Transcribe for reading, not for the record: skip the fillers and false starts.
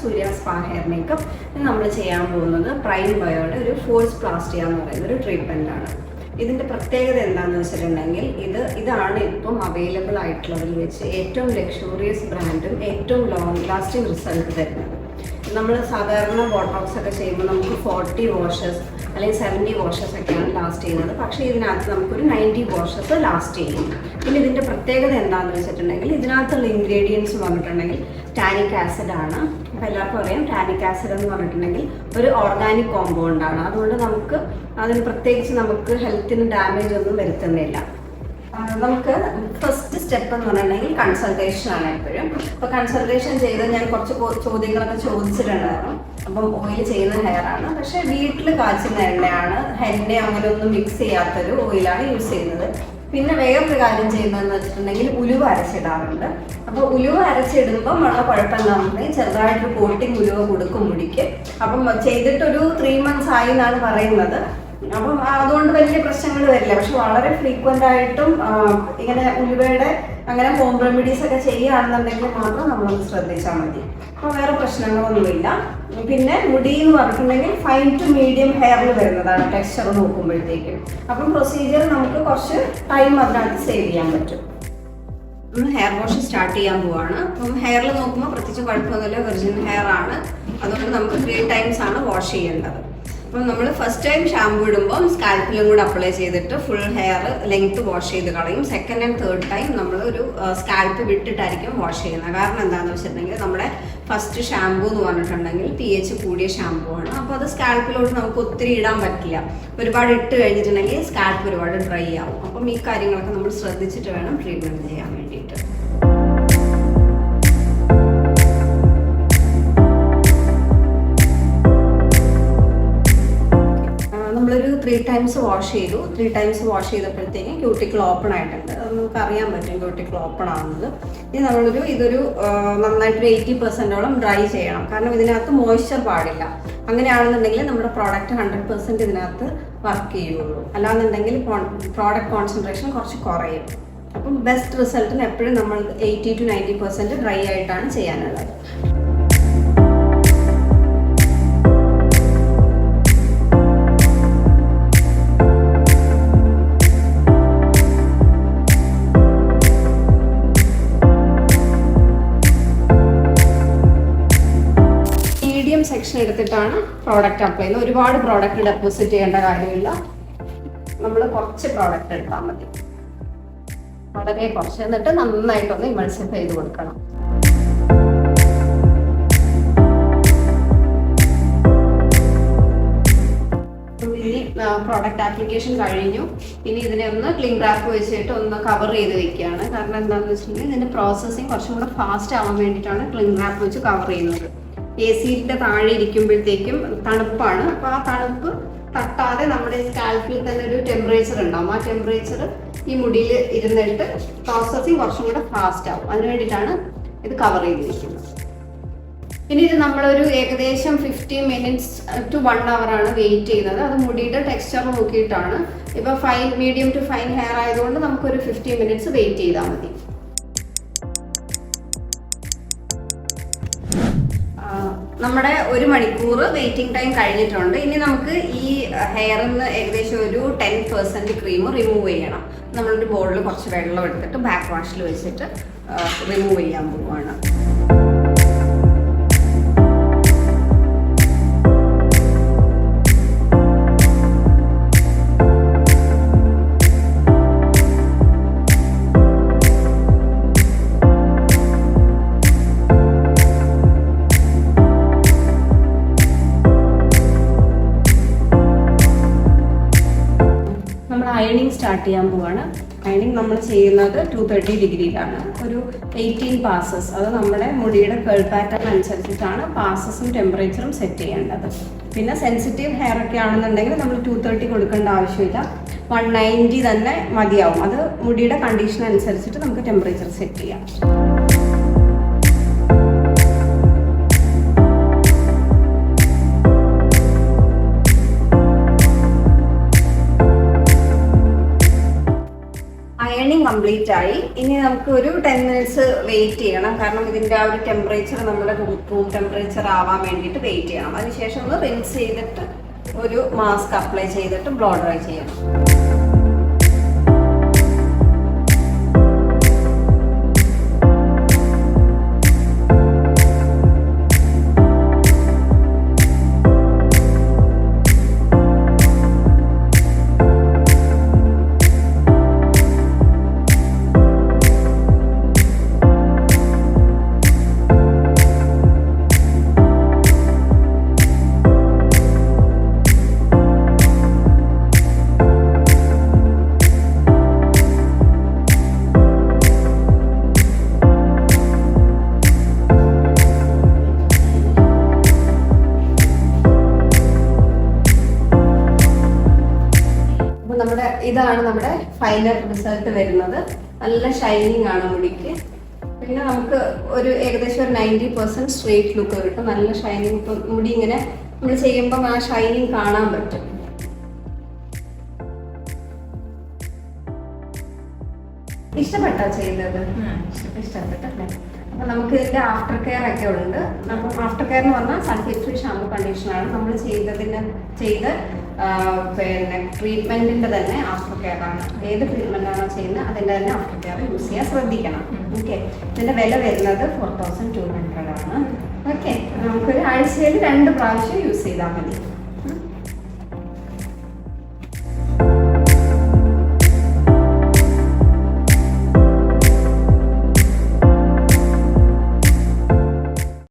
സൂര്യ spa hair makeup. നമ്മൾ ചെയ്യാൻ പോകുന്നത് പ്രൈം ബയോയുടെ ഒരു ഫോഴ്സ് പ്ലാസ്റ്റിയ എന്ന് പറയുന്ന ഒരു ട്രീറ്റ്മെൻ്റ് ആണ്. ഇതിൻ്റെ പ്രത്യേകത എന്താണെന്ന് വെച്ചിട്ടുണ്ടെങ്കിൽ ഇതാണ് ഇപ്പം അവൈലബിൾ ആയിട്ടുള്ളതിൽ വെച്ച് ഏറ്റവും ലക്ഷൂറിയസ് ബ്രാൻഡും ഏറ്റവും ലോങ് ലാസ്റ്റിംഗ് റിസൾട്ട് തരുന്നത്. നമ്മൾ സാധാരണ ബോട്ടോക്സ് ഒക്കെ ചെയ്യുമ്പോൾ നമുക്ക് 40 വാഷസ് അല്ലെങ്കിൽ 70 വാഷസ് ഒക്കെയാണ് ലാസ്റ്റ് ചെയ്യുന്നത്. പക്ഷേ ഇതിനകത്ത് നമുക്കൊരു 90 വാഷസ് ലാസ്റ്റ് ചെയ്യും. പിന്നെ ഇതിൻ്റെ പ്രത്യേകത എന്താണെന്ന് വെച്ചിട്ടുണ്ടെങ്കിൽ ഇതിനകത്തുള്ള ഇൻഗ്രീഡിയൻസ് പറഞ്ഞിട്ടുണ്ടെങ്കിൽ ടാനിക് ആസിഡ് ആണ്. അപ്പോൾ എല്ലാവർക്കും അറിയാം ടാനിക് ആസിഡ് എന്ന് പറഞ്ഞിട്ടുണ്ടെങ്കിൽ ഒരു ഓർഗാനിക് കോമ്പൗണ്ട് ആണ്. അതുകൊണ്ട് നമുക്ക് അതിന് പ്രത്യേകിച്ച് നമുക്ക് ഹെൽത്തിന് ഡാമേജ് ഒന്നും വരുത്തുന്നില്ല. നമുക്ക് ഫസ്റ്റ് സ്റ്റെപ്പ് എന്ന് പറഞ്ഞിട്ടുണ്ടെങ്കിൽ കൺസൾട്ടേഷൻ ആണ് എപ്പോഴും. അപ്പോൾ കൺസൾട്ടേഷൻ ചെയ്ത് ഞാൻ കുറച്ച് ചോദ്യങ്ങളൊക്കെ ചോദിച്ചിട്ടുണ്ടായിരുന്നു. അപ്പം ഓയിൽ ചെയ്യുന്ന ഹെയർ ആണ്, പക്ഷേ വീട്ടിൽ കാച്ചുന്ന എണ്ണയാണ്. എണ്ണ അങ്ങനെ ഒന്നും മിക്സ് ചെയ്യാത്തൊരു ഓയിലാണ് യൂസ് ചെയ്യുന്നത്. പിന്നെ വേറൊരു കാര്യം ചെയ്യുന്നതെന്ന് വെച്ചിട്ടുണ്ടെങ്കിൽ ഉലുവ അരച്ചിടാറുണ്ട്. അപ്പോൾ ഉലുവ അരച്ചിടുമ്പം ഉള്ള കുഴപ്പം എന്താണെന്നുണ്ടെങ്കിൽ ചെറുതായിട്ടൊരു കോട്ടിങ് ഉലുവ കൊടുക്കും മുടിക്ക്. അപ്പം ചെയ്തിട്ടൊരു 3 months ആയി എന്നാണ് പറയുന്നത്. അപ്പം അതുകൊണ്ട് വലിയ പ്രശ്നങ്ങൾ വരില്ല. പക്ഷെ വളരെ ഫ്രീക്വൻ്റ് ആയിട്ടും ഇങ്ങനെ ഉലുവയുടെ അങ്ങനെ ഹോം റെമഡീസ് ഒക്കെ ചെയ്യുകയാണെന്നുണ്ടെങ്കിൽ മാത്രം നമ്മളൊന്ന് ശ്രദ്ധിച്ചാൽ മതി. അപ്പോൾ വേറെ പ്രശ്നങ്ങളൊന്നുമില്ല. പിന്നെ മുടി എന്ന് പറഞ്ഞിട്ടുണ്ടെങ്കിൽ ഫൈൻ ടു മീഡിയം ഹെയറിൽ വരുന്നതാണ് ടെക്സ്ചർ നോക്കുമ്പോഴത്തേക്കും. അപ്പം പ്രൊസീജിയർ നമുക്ക് കുറച്ച് ടൈം അതിനകത്ത് സേവ് ചെയ്യാൻ പറ്റും. ഹെയർ വാഷ് സ്റ്റാർട്ട് ചെയ്യാൻ പോവാണ്. അപ്പം ഹെയറിൽ നോക്കുമ്പോൾ പ്രത്യേകിച്ച് കുഴപ്പമൊന്നുമില്ല, വെർജിൻ ഹെയർ ആണ്. അതുകൊണ്ട് നമുക്ക് 3 times ആണ് വാഷ് ചെയ്യേണ്ടത്. അപ്പം നമ്മൾ ഫസ്റ്റ് ടൈം ഷാമ്പൂ ഇടുമ്പോൾ സ്കാൽപ്പിലും കൂടെ അപ്ലൈ ചെയ്തിട്ട് ഫുൾ ഹെയർ ലെങ്ത് വാഷ് ചെയ്ത് കളയും. സെക്കൻഡ് ആൻഡ് തേർഡ് ടൈം നമ്മൾ ഒരു സ്കാൽപ്പ് വിട്ടിട്ടായിരിക്കും വാഷ് ചെയ്യുന്നത്. കാരണം എന്താണെന്ന് വെച്ചിട്ടുണ്ടെങ്കിൽ നമ്മുടെ ഫസ്റ്റ് ഷാമ്പൂ എന്ന് പറഞ്ഞിട്ടുണ്ടെങ്കിൽ pH കൂടിയ ഷാമ്പൂ ആണ്. അപ്പോൾ അത് സ്കാൽപ്പിലോട്ട് നമുക്ക് ഒത്തിരി ഇടാൻ പറ്റില്ല. ഒരുപാട് ഇട്ട് കഴിഞ്ഞിട്ടുണ്ടെങ്കിൽ സ്കാൽപ്പ് ഒരുപാട് ഡ്രൈ ആവും. അപ്പം ഈ കാര്യങ്ങളൊക്കെ നമ്മൾ ശ്രദ്ധിച്ചിട്ട് വേണം ട്രീറ്റ്മെൻറ്റ് ചെയ്യാൻ വേണ്ടിയിട്ട്. നമ്മളൊരു 3 times വാഷ് ചെയ്തു. 3 times വാഷ് ചെയ്തപ്പോഴത്തേക്കും ക്യൂട്ടിക്കിൾ ഓപ്പൺ ആയിട്ടുണ്ട്. അത് നമുക്ക് അറിയാൻ പറ്റും ക്യൂട്ടിക്കിൾ ഓപ്പൺ ആവുന്നത്. ഇനി ഇതൊരു നന്നായിട്ടൊരു 80% ഡ്രൈ ചെയ്യണം. കാരണം ഇതിനകത്ത് മോയ്സ്ചർ പാടില്ല. അങ്ങനെയാണെന്നുണ്ടെങ്കിൽ നമ്മുടെ പ്രോഡക്റ്റ് 100% ഇതിനകത്ത് വർക്ക് ചെയ്യുള്ളൂ. അല്ലാന്നുണ്ടെങ്കിൽ പ്രോഡക്റ്റ് കോൺസെൻട്രേഷൻ കുറച്ച് കുറയും. അപ്പം ബെസ്റ്റ് റിസൾട്ടിന് എപ്പോഴും നമ്മൾ 80 to 90% ഡ്രൈ ആയിട്ടാണ് ചെയ്യാനുള്ളത്. സെക്ഷൻ എടുത്തിട്ടാണ് പ്രോഡക്റ്റ് അപ്ലൈ ചെയ്യുന്നത്. ഒരുപാട് പ്രോഡക്റ്റ് ഡെപ്പോസിറ്റ് ചെയ്യേണ്ട കാര്യമില്ല. നമ്മൾ കുറച്ച് പ്രോഡക്റ്റ് എടുത്താൽ മതി, വളരെ കുറച്ച്. എന്നിട്ട് നന്നായിട്ടൊന്ന് ഇമൾസിഫൈ ചെയ്ത് കൊടുക്കണം. ഇനി പ്രോഡക്റ്റ് ആപ്ലിക്കേഷൻ കഴിഞ്ഞു. ഇനി ഇതിനെ ഒന്ന് ക്ലിംഗ് റാപ്പ് വെച്ചിട്ട് ഒന്ന് കവർ ചെയ്ത് വെക്കുകയാണ്. കാരണം എന്താണെന്ന് വെച്ചിട്ടുണ്ടെങ്കിൽ ഇതിൻ്റെ പ്രോസസ്സിങ് കുറച്ചും കൂടെ ഫാസ്റ്റ് ആവാൻ വേണ്ടിയിട്ടാണ് ക്ലിംഗ് റാപ്പ് വെച്ച് കവർ ചെയ്യുന്നത്. AC-യുടെ താഴെ ഇരിക്കുമ്പോഴത്തേക്കും തണുപ്പാണ്. അപ്പോൾ ആ തണുപ്പ് തട്ടാതെ നമ്മുടെ സ്കാൽപ്പിൽ തന്നെ ഒരു ടെമ്പറേച്ചർ ഉണ്ടാവും. ആ ടെമ്പറേച്ചർ ഈ മുടിയിൽ ഇരുന്നിട്ട് പ്രോസസ്സിങ് കുറച്ചും കൂടെ ഫാസ്റ്റ് ആവും. അതിന് വേണ്ടിയിട്ടാണ് ഇത് കവർ ചെയ്തിരിക്കുന്നത്. ഇനി ഇത് നമ്മളൊരു ഏകദേശം 50 minutes to 1 hour ആണ് വെയിറ്റ് ചെയ്യുന്നത്. അത് മുടിയുടെ ടെക്സ്ചർ നോക്കിയിട്ടാണ്. ഇപ്പോൾ മീഡിയം ടു ഫൈൻ ഹെയർ ആയതുകൊണ്ട് നമുക്കൊരു 50 minutes വെയിറ്റ് ചെയ്താൽ മതി. നമ്മുടെ 1 മണിക്കൂർ വെയിറ്റിംഗ് ടൈം കഴിഞ്ഞിട്ടുണ്ട്. ഇനി നമുക്ക് ഈ ഹെയറിൽ നിന്ന് ഏകദേശം ഒരു 10% ക്രീം റിമൂവ് ചെയ്യണം. നമ്മളൊരു ബോളിൽ കുറച്ച് വെള്ളം എടുത്തിട്ട് ബാക്ക് വാഷിൽ വെച്ചിട്ട് റിമൂവ് ചെയ്യാൻ പോവുകയാണ്. അയണിങ് സ്റ്റാർട്ട് ചെയ്യാൻ പോവാണ്. അയണിങ് നമ്മൾ ചെയ്യുന്നത് 230 ഡിഗ്രിയിലാണ്. ഒരു 18 passes. അത് നമ്മുടെ മുടിയുടെ കേൾ പാറ്റേൺ അനുസരിച്ചിട്ടാണ് പാസസും ടെമ്പറേച്ചറും സെറ്റ് ചെയ്യേണ്ടത്. പിന്നെ സെൻസിറ്റീവ് ഹെയർ ഒക്കെ ആണെന്നുണ്ടെങ്കിൽ നമ്മൾ 230 കൊടുക്കേണ്ട ആവശ്യമില്ല, 190 തന്നെ മതിയാവും. അത് മുടിയുടെ കണ്ടീഷൻ അനുസരിച്ചിട്ട് നമുക്ക് ടെമ്പറേച്ചർ സെറ്റ് ചെയ്യാം. കംപ്ലീറ്റ് ആയി. ഇനി നമുക്ക് ഒരു 10 മിനിറ്റ്സ് വെയിറ്റ് ചെയ്യണം. കാരണം ഇതിൻ്റെ ആ ഒരു ടെമ്പറേച്ചർ നമ്മുടെ റൂം ടെമ്പറേച്ചർ ആവാൻ വേണ്ടിയിട്ട് വെയിറ്റ് ചെയ്യണം. അതിനുശേഷം ഒന്ന് റിൻസ് ചെയ്തിട്ട് ഒരു മാസ്ക് അപ്ലൈ ചെയ്തിട്ട് ബ്ലോ ഡ്രൈ ചെയ്യണം. ഇതാണ് നമ്മുടെ ഫൈനൽ റിസൾട്ട് വരുന്നത്. നല്ല ഷൈനിങ് ആണ് മുടിക്ക്. പിന്നെ നമുക്ക് ഒരു ഏകദേശം ഒരു 90% സ്ട്രെയിറ്റ് ലുക്ക് കിട്ടും. നല്ല ഷൈനിങ്. ഇപ്പം മുടി ഇങ്ങനെ നമ്മൾ ചെയ്യുമ്പം ആ ഷൈനിങ് കാണാൻ പറ്റും. ഇഷ്ടപ്പെട്ടോ ചെയ്തത്? ഇഷ്ടപ്പെട്ടല്ലേ? അപ്പൊ നമുക്ക് ഇതിന്റെ ആഫ്റ്റർ കെയർ ഒക്കെ ഉണ്ട്. അപ്പം ആഫ്റ്റർ കെയർ എന്ന് പറഞ്ഞാൽ സൾഫേറ്റ് ഫ്രീ ഷാമ്പു കണ്ടീഷണറാണ് നമ്മൾ ചെയ്ത് പിന്നെ ട്രീറ്റ്മെന്റിന്റെ തന്നെ ആഫ്റ്റർ കെയർ ആണ്. ഏത് ട്രീറ്റ്മെന്റ് ആണോ ചെയ്യുന്നത് അതിന്റെ തന്നെ ആഫ്റ്റർ കെയർ യൂസ് ചെയ്യാൻ ശ്രദ്ധിക്കണം. ഓക്കെ. ഇതിന്റെ വില വരുന്നത് 4200 ആണ്. ഓക്കെ. നമുക്കൊരു ആഴ്ചയിൽ 2 പ്രാവശ്യം യൂസ് ചെയ്താൽ മതി.